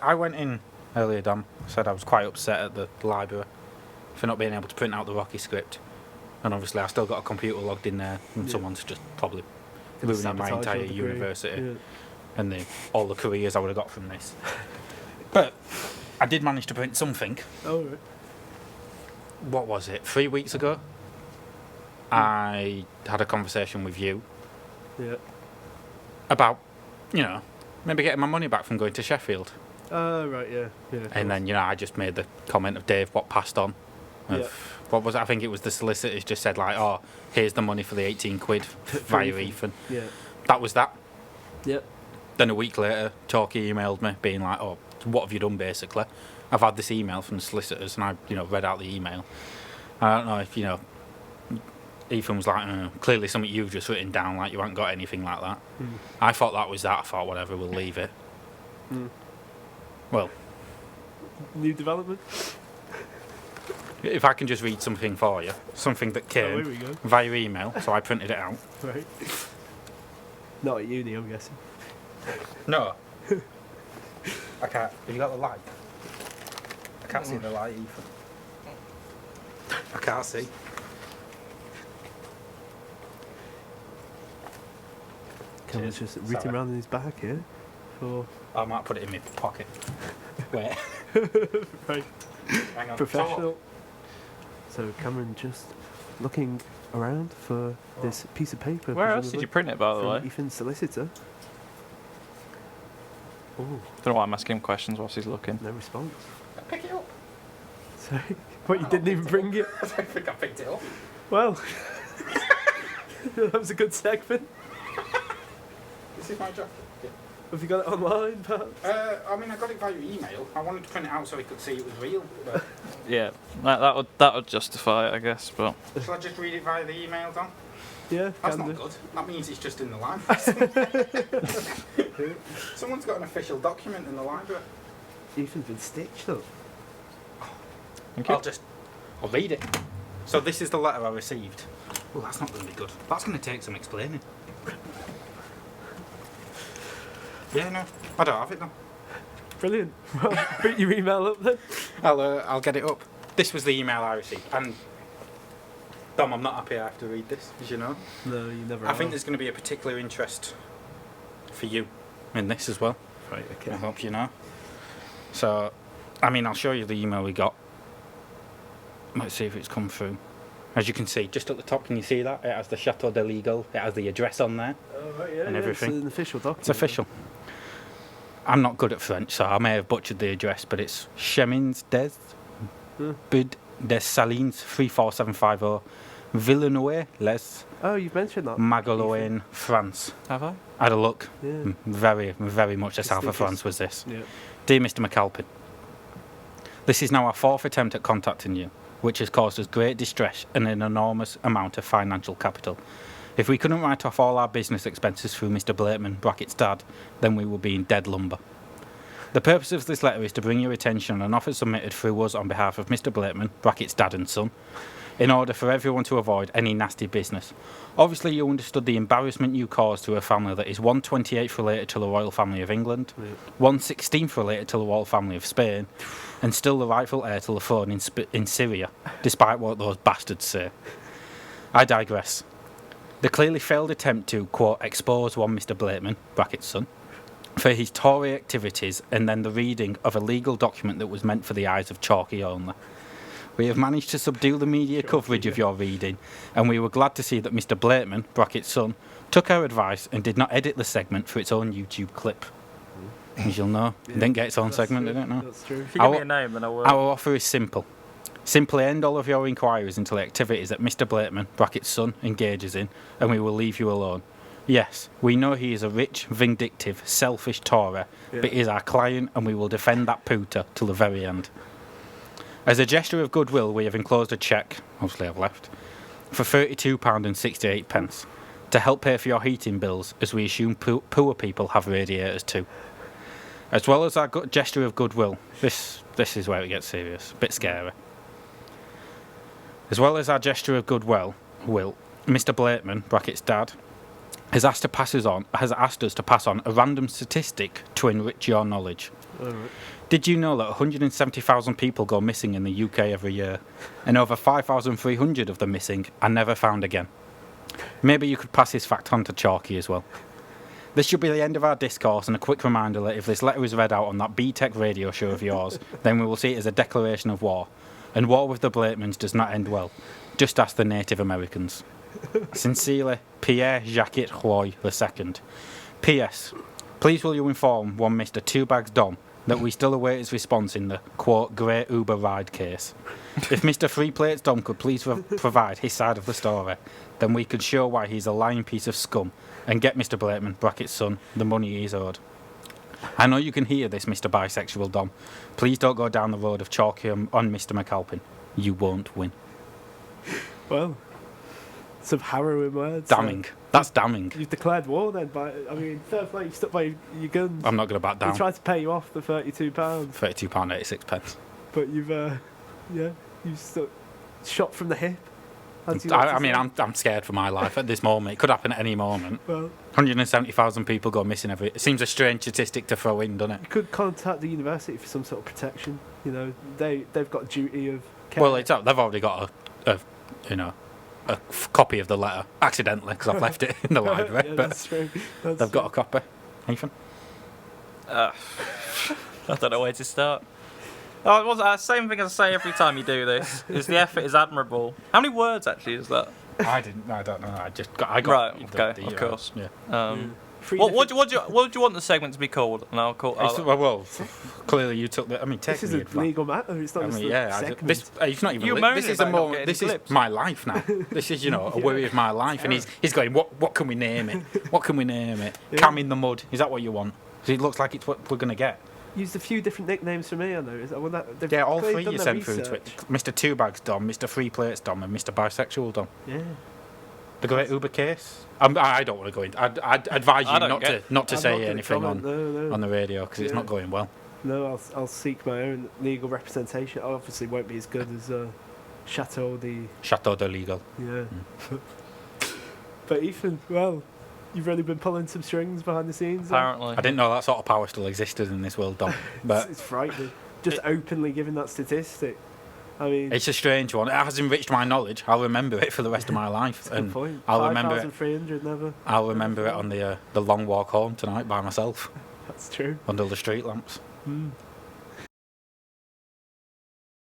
I went in earlier, Dan. Said I was quite upset at the library for not being able to print out the Rocky script. And obviously I still got a computer logged in there and someone's just probably ruining my entire university and all the careers I would have got from this. But I did manage to print something. Oh, right. What was it? 3 weeks ago? I had a conversation with you about, maybe getting my money back from going to Sheffield. Right, yeah. And then, I just made the comment of Dave what passed on. What was it? I think it was the solicitors just said, like, oh, here's the money for the 18 quid via Ethan. Yeah. That was that. Yep. Then a week later, Chalky emailed me being like, oh, what have you done, basically? I've had this email from the solicitors and I, read out the email. I don't know if, Ethan was like, clearly something you've just written down, like you haven't got anything like that. I thought that was that. I thought, whatever, we'll leave it. Well. New development? If I can just read something for you. Something that came via email, so I printed it out. Right. Not at uni, I'm guessing. No. I can't. Have you got the light? I can't see the light, Ethan. I can't see. Cameron's just rooting around in his bag here. I might put it in my pocket. Wait. Right. Hang on. Professional. So Cameron just looking around for this piece of paper. Where else did you print it, by the way? Ethan's solicitor. Oh. Don't know why I'm asking him questions whilst he's looking. No response. Pick it up. Sorry. What, you didn't even bring it? I don't think I picked it up. Well, that was a good segment. This is my jacket. Yeah. Have you got it online, perhaps? I got it via email. I wanted to print it out so he could see it was real. But Yeah, that would justify it, I guess. But shall I just read it via the email, Don? Yeah, that's not good. That means it's just in the library. Someone's got an official document in the library. Ethan's been stitched up. I'll read it. So this is the letter I received. Well, that's not going to be good. That's going to take some explaining. Yeah, no, I don't have it though. Brilliant. Well, beat your email up then. I'll get it up. This was the email I received, and Dom, I'm not happy I have to read this, as you know. No, you never. I think there's going to be a particular interest for you in this as well. Right. Okay. I hope you know. So, I'll show you the email we got. Let's see if it's come through. As you can see, just at the top, can you see that? It has the Chateaux De Legal. It has the address on there. Oh, right, yeah, and everything. It's an official document. It's official. I'm not good at French, so I may have butchered the address, but it's Chemins des Bud des Salines 34750 Villeneuve-les Oh, you've mentioned that. Magaloin, France. have I? I had a look. Yeah. Very, very much the south of France was this. Yeah. Dear Mr. McAlpin, this is now our fourth attempt at contacting you, which has caused us great distress and an enormous amount of financial capital. If we couldn't write off all our business expenses through Mr. Blakeman, Dad, then we would be in dead lumber. The purpose of this letter is to bring your attention on an offer submitted through us on behalf of Mr. Blakeman, Dad and Son, in order for everyone to avoid any nasty business. Obviously, you understood the embarrassment you caused to a family that is 1/28th related to the royal family of England, 1/16th related to the royal family of Spain, and still the rightful heir to the throne in Syria, despite what those bastards say. I digress. The clearly failed attempt to, quote, expose one Mr. Blakeman, Son, for his Tory activities, and then the reading of a legal document that was meant for the eyes of Chalky only. We have managed to subdue the media coverage of your reading, and we were glad to see that Mr. Blakeman, Son, took our advice and did not edit the segment for its own YouTube clip. As you'll know, it didn't get its own segment, did it? No. That's true. If you give me a name, then I will. Our offer is simple. Simply end all of your inquiries until the activities that Mr. Blakeman, Son, engages in, and we will leave you alone. Yes, we know he is a rich, vindictive, selfish Tory, but he is our client, and we will defend that pooter till the very end. As a gesture of goodwill, we have enclosed a cheque, obviously I've left, for £32.68 to help pay for your heating bills, as we assume poor people have radiators too. As well as our gesture of goodwill, this is where it gets serious, a bit scary. As well as our gesture of goodwill, Mr. Blakeman, Dad, has asked us to pass on a random statistic to enrich your knowledge. Alright. Did you know that 170,000 people go missing in the UK every year, and over 5,300 of the missing are never found again? Maybe you could pass this fact on to Chalky as well. This should be the end of our discourse, and a quick reminder that if this letter is read out on that B-Tech radio show of yours, then we will see it as a declaration of war. And war with the Blatemans does not end well. Just ask the Native Americans. Sincerely, Pierre Jacques Roy II. P.S. Please will you inform one Mr. Two Bags Dom that we still await his response in the, quote, Great Uber Ride case. If Mr. Free Plates Dom could please provide his side of the story, then we could show why he's a lying piece of scum and get Mr. Blateman, brackets son, the money he's owed. I know you can hear this, Mr. Bisexual Dom. Please don't go down the road of chalky on Mr. McAlpin. You won't win. Well, some harrowing words. Damning. That's damning. You've declared war then. I mean, fair play, you stuck by your guns. I'm not going to back down. They tried to pay you off the £32. £32.86. But you've, you've stuck, shot from the hip. I mean, I'm scared for my life at this moment. It could happen at any moment. Well, 170,000 people go missing every... It seems a strange statistic to throw in, doesn't it? you could contact the university for some sort of protection. You know, they've got a duty of care. Well, they've already got a copy of the letter, accidentally, because I've left it in the library. Yeah, but that's true. they've got a copy. Ethan? I don't know where to start. Oh, it was same thing as I say every time you do this. Is the effort is admirable. How many words actually is that? I don't know. I got Right. Okay. the Of course. Yeah. What do you want the segment to be called? And I'll call. Well, clearly you took the. I mean, This is technically, a legal matter. It's not just a segment. It's not even. You This moaning is a about not moment. getting This is clips. my life now. This is a worry of my life, and he's going. What can we name it? What can we name it? Yeah. Cam in the mud. Is that what you want? 'Cause it looks like it's what we're gonna get. Used a few different nicknames for me. I know. Yeah, all clearly three done you their sent through research. Twitch. Mr. Two Bags Dom, Mr. Free Plates Dom, and Mr. Bisexual Dom. Yeah. The Great Uber case. I don't want to go into. I'd advise you not to I'm not say gonna anything comment, no. on the radio because it's Yeah. not going well. No, I'll seek my own legal representation. I obviously won't be as good as Chateaux De Legal. Yeah. But Ethan, well, you've really been pulling some strings behind the scenes. Apparently. I didn't know that sort of power still existed in this world, Dom. But It's frightening. Just openly giving that statistic. I mean, it's a strange one. It has enriched my knowledge. I'll remember it for the rest of my life. that's a good point. I'll remember it. 5,300 never. I'll remember it on the long walk home tonight by myself That's true. under the street lamps. Mm.